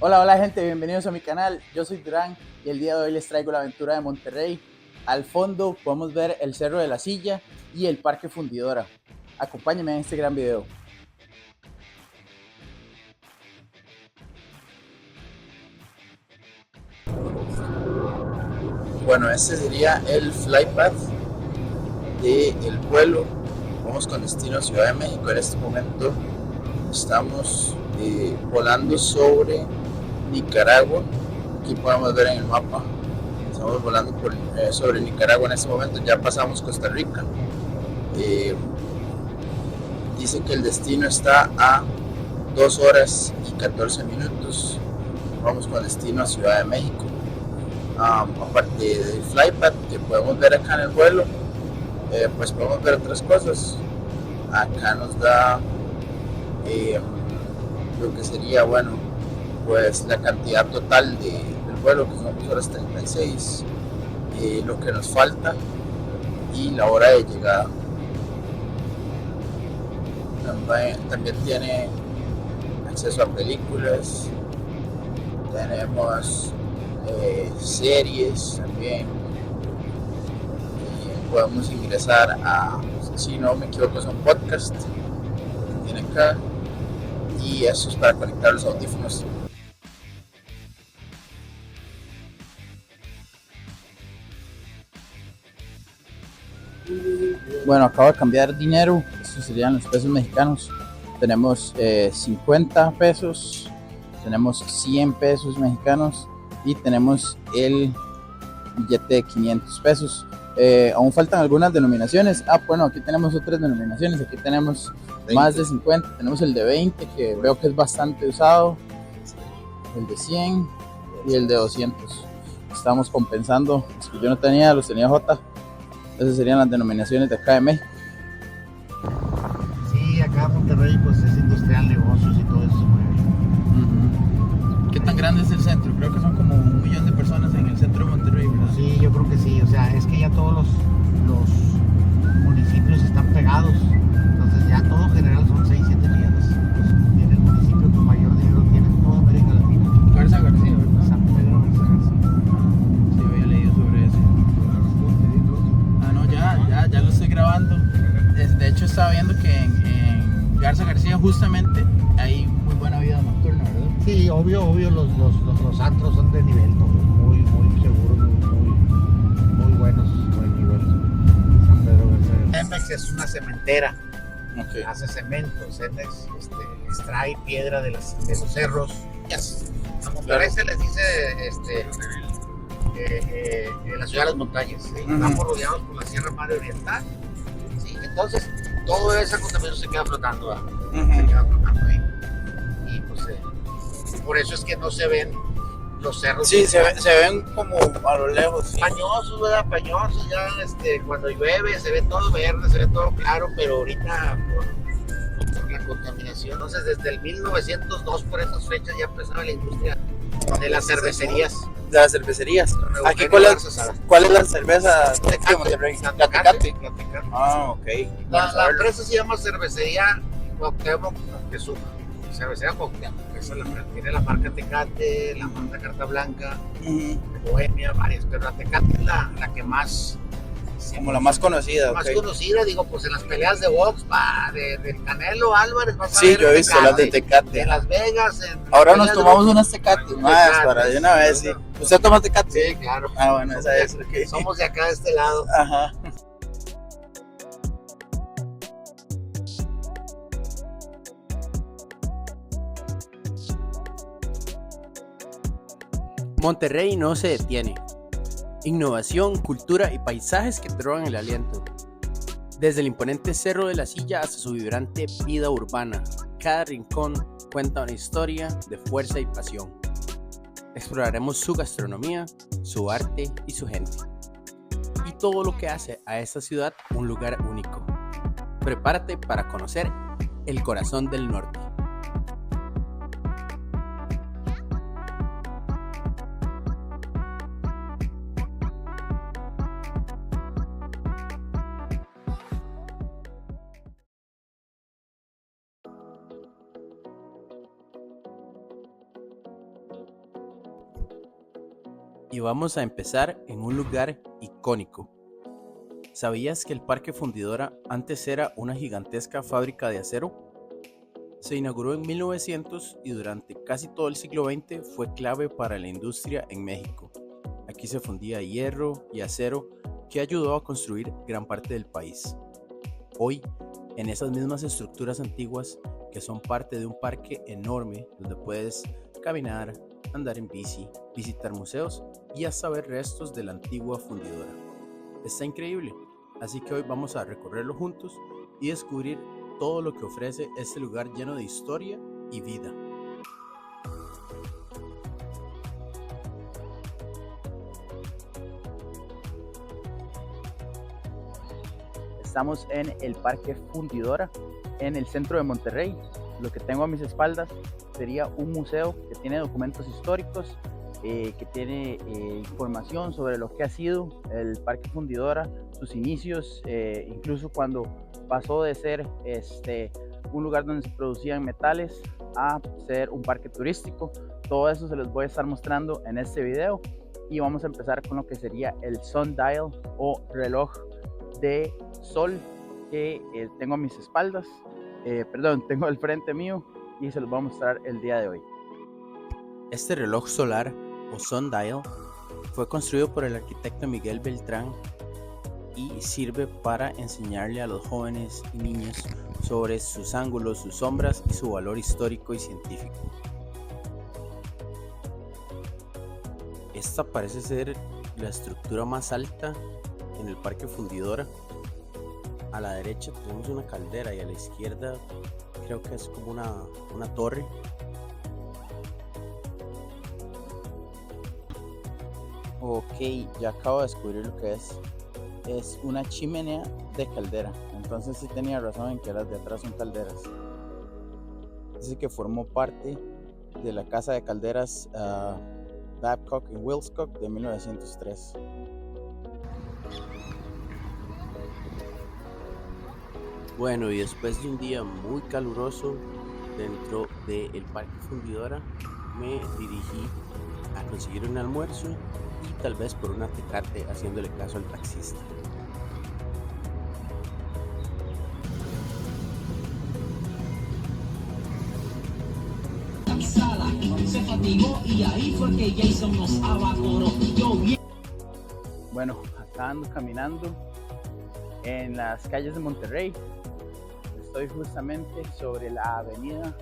Hola, hola gente, bienvenidos a mi canal. Yo soy Durán y el día de hoy les traigo la aventura de Monterrey. Al fondo podemos ver el Cerro de la Silla y el Parque Fundidora. Acompáñenme en este gran video. Bueno, este sería el flypath del vuelo. Vamos con destino a Ciudad de México. En este momento estamos volando sobre Nicaragua. Aquí podemos ver en el mapa. Estamos volando sobre Nicaragua en este momento. Ya pasamos Costa Rica. Eh, Dice que el destino está a 2 horas y 14 minutos. Vamos con destino a Ciudad de México. Aparte del flypad que podemos ver acá en el vuelo, pues podemos ver otras cosas. Acá nos da eh, lo que sería, bueno, pues la cantidad total del vuelo, que son 2 horas 36, lo que nos falta y la hora de llegada. También tiene acceso a películas, tenemos series también. Podemos ingresar a, si no me equivoco, son podcast que tiene acá, y eso es para conectar los audífonos. Bueno, acabo de cambiar dinero, estos serían los pesos mexicanos. Tenemos 50 pesos, tenemos 100 pesos mexicanos y tenemos el billete de 500 pesos. Aún faltan algunas denominaciones. Bueno, aquí tenemos otras denominaciones. Aquí tenemos 20. Más de 50. Tenemos el de 20, que veo que es bastante usado, el de 100 y el de 200. Estamos compensando los que yo no tenía, los tenía J. Esas serían las denominaciones de acá de México. Sí, acá en Monterrey pues es industrial, negocios y todo eso se mueve. ¿Qué tan grande es el centro? Creo que son como 1 millón de personas en el centro de Monterrey, ¿verdad? Sí, yo creo que sí, o sea, es que ya todos los municipios están pegados, entonces ya todo en general son 6, 7 millones. Pues tiene el municipio con mayor dinero, tiene toda América Latina. Garza García, ¿verdad? San Pedro Garza García. Sí, había leído sobre eso. No, ya lo estoy grabando. De hecho, estaba viendo que en Garza García justamente hay muy buena vida nocturna, ¿verdad? Sí, obvio, los antros son de nivel, ¿no? Muy seguros, muy buenos, buen nivel. San Pedro Garza. Cemex es una cementera. Okay. Hace cemento. Cemex extrae piedra de los cerros. A Monterrey se les dice la ciudad de las montañas. ¿Sí? Estamos rodeados por la Sierra Madre Oriental. ¿Sí? Entonces, toda esa contaminación se queda flotando. Se queda flotando ahí. Y pues, por eso es que no se ven los cerros. Sí, se ven como a lo lejos. Sí. Pañosos, ¿verdad? Pañosos, ya cuando llueve se ve todo verde, se ve todo claro, pero ahorita por la contaminación. Entonces, desde el 1902, por esas fechas, ya empezaba la industria de las cervecerías. De las cervecerías. Aquí, ¿cuál es la cerveza de Monterrey? La Tecate. Ah, ok. La empresa se llama Cervecería Cuauhtémoc Moctezuma. Cervecería Cuauhtémoc. Tiene la marca Tecate, la marca Carta Blanca, Bohemia, varias, pero la Tecate es la que más... Como la más conocida. Más conocida, digo, pues en las peleas de box, del Canelo Álvarez, vas a sí, ver. Yo he visto las de Tecate. En Las Vegas. Ahora nos tomamos unas Tecate más para de una vez, sí. ¿Usted toma Tecate? Sí, claro. Bueno, esa es. Okay. Somos de acá, de este lado. Ajá. Monterrey no se detiene. Innovación, cultura y paisajes que te roban el aliento. Desde el imponente Cerro de la Silla hasta su vibrante vida urbana, cada rincón cuenta una historia de fuerza y pasión. Exploraremos su gastronomía, su arte y su gente. Y todo lo que hace a esta ciudad un lugar único. Prepárate para conocer el corazón del norte. Y vamos a empezar en un lugar icónico. ¿Sabías que el Parque Fundidora antes era una gigantesca fábrica de acero? Se inauguró en 1900 y durante casi todo el siglo XX fue clave para la industria en México. Aquí se fundía hierro y acero que ayudó a construir gran parte del país. Hoy, en esas mismas estructuras antiguas que son parte de un parque enorme donde puedes caminar, andar en bici, visitar museos y hasta ver restos de la antigua fundidora. Está increíble, así que hoy vamos a recorrerlo juntos y descubrir todo lo que ofrece este lugar lleno de historia y vida. Estamos en el Parque Fundidora, en el centro de Monterrey. Lo que tengo a mis espaldas sería un museo que tiene documentos históricos, que tiene información sobre lo que ha sido el Parque Fundidora, sus inicios, incluso cuando pasó de ser un lugar donde se producían metales a ser un parque turístico. Todo eso se los voy a estar mostrando en este video y vamos a empezar con lo que sería el sundial o reloj de sol que tengo a mis espaldas, tengo al frente mío y se los voy a mostrar el día de hoy. Este reloj solar o sundial fue construido por el arquitecto Miguel Beltrán y sirve para enseñarle a los jóvenes y niños sobre sus ángulos, sus sombras y su valor histórico y científico. Esta parece ser la estructura más alta en el Parque Fundidora. A la derecha tenemos una caldera y a la izquierda creo que es como una torre. Ok, ya acabo de descubrir lo que es. Es una chimenea de caldera. Entonces sí tenía razón en que las de atrás son calderas. Dice que formó parte de la casa de calderas Babcock en Wilscock de 1903. Bueno, y después de un día muy caluroso dentro del Parque Fundidora, me dirigí a conseguir un almuerzo y tal vez por una tecate haciéndole caso al taxista. Se fatigó y ahí fue que Jason nos abacoró. Bueno, acá ando caminando en las calles de Monterrey. Estoy justamente sobre la avenida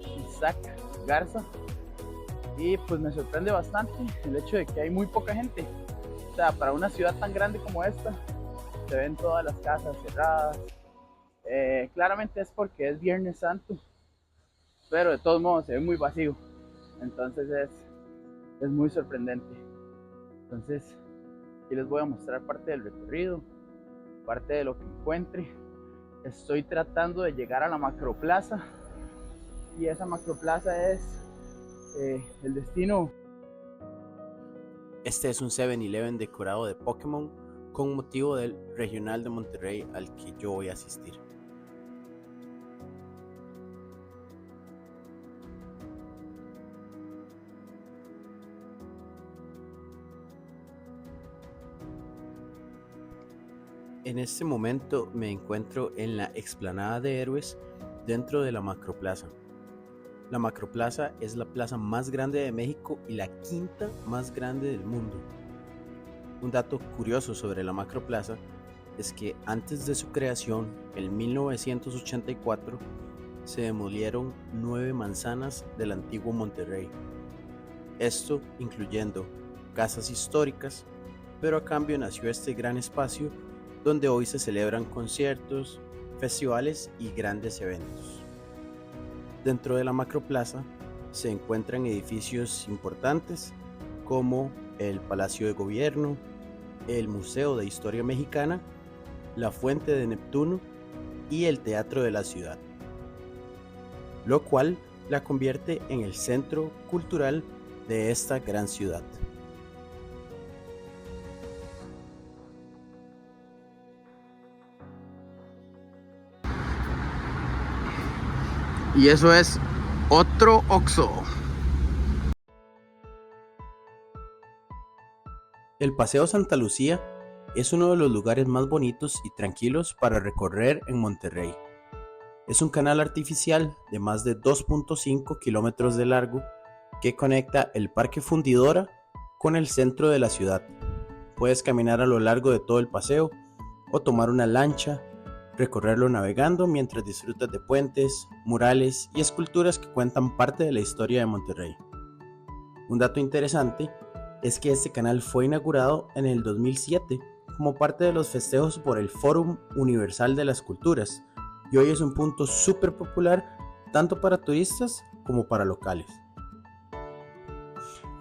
Isaac Garza y pues me sorprende bastante el hecho de que hay muy poca gente. O sea, para una ciudad tan grande como esta se ven todas las casas cerradas. Claramente es porque es Viernes Santo, pero de todos modos se ve muy vacío. Entonces es muy sorprendente. Entonces aquí les voy a mostrar parte del recorrido, parte de lo que encuentre. Estoy tratando de llegar a la Macroplaza y esa Macroplaza es el destino. Este es un 7-Eleven decorado de Pokémon con motivo del regional de Monterrey al que yo voy a asistir. En este momento me encuentro en la explanada de Héroes dentro de la Macroplaza. La Macroplaza es la plaza más grande de México y la quinta más grande del mundo. Un dato curioso sobre la Macroplaza es que antes de su creación, en 1984, se demolieron 9 manzanas del antiguo Monterrey. Esto incluyendo casas históricas, pero a cambio nació este gran espacio donde hoy se celebran conciertos, festivales y grandes eventos. Dentro de la Macroplaza se encuentran edificios importantes como el Palacio de Gobierno, el Museo de Historia Mexicana, la Fuente de Neptuno y el Teatro de la Ciudad, lo cual la convierte en el centro cultural de esta gran ciudad. Y eso es otro Oxxo. El Paseo Santa Lucía es uno de los lugares más bonitos y tranquilos para recorrer en Monterrey. Es un canal artificial de más de 2.5 kilómetros de largo que conecta el Parque Fundidora con el centro de la ciudad. Puedes caminar a lo largo de todo el paseo o tomar una lancha, recorrerlo navegando mientras disfrutas de puentes, murales y esculturas que cuentan parte de la historia de Monterrey. Un dato interesante es que este canal fue inaugurado en el 2007 como parte de los festejos por el Fórum Universal de las Culturas y hoy es un punto súper popular tanto para turistas como para locales.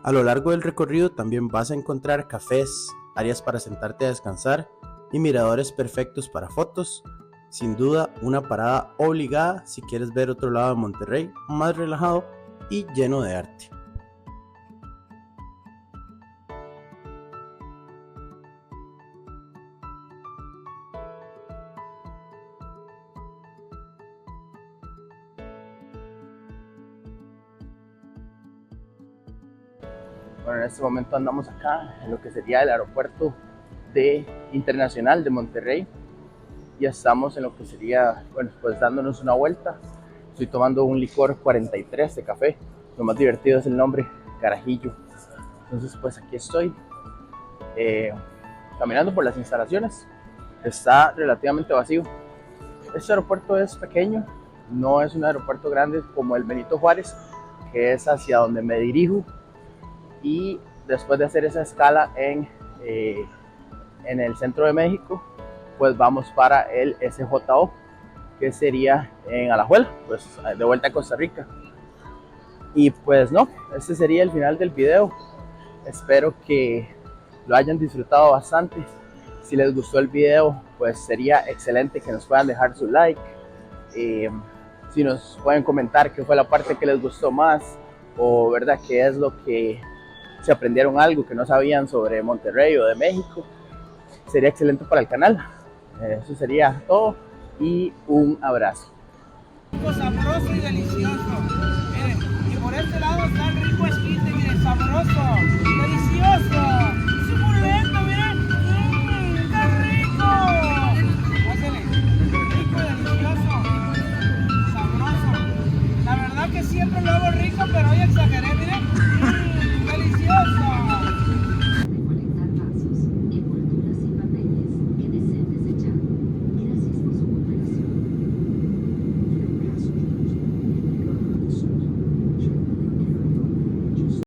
A lo largo del recorrido también vas a encontrar cafés, áreas para sentarte a descansar y miradores perfectos para fotos. Sin duda, una parada obligada si quieres ver otro lado de Monterrey más relajado y lleno de arte. Bueno, en este momento andamos acá en lo que sería el aeropuerto internacional de Monterrey. Ya estamos en lo que sería, bueno, pues dándonos una vuelta. Estoy tomando un licor 43 de café. Lo más divertido es el nombre, Carajillo. Entonces pues aquí estoy caminando por las instalaciones. Está relativamente vacío. Este aeropuerto es pequeño, no es un aeropuerto grande como el Benito Juárez, que es hacia donde me dirijo. Y después de hacer esa escala en el centro de México, pues vamos para el SJO, que sería en Alajuela, pues de vuelta a Costa Rica. Y pues no, este sería el final del video. Espero que lo hayan disfrutado bastante. Si les gustó el video, pues sería excelente que nos puedan dejar su like. Si nos pueden comentar qué fue la parte que les gustó más, o verdad qué es lo que se aprendieron algo que no sabían sobre Monterrey o de México, sería excelente para el canal. Eso sería todo y un abrazo. Sabroso y delicioso.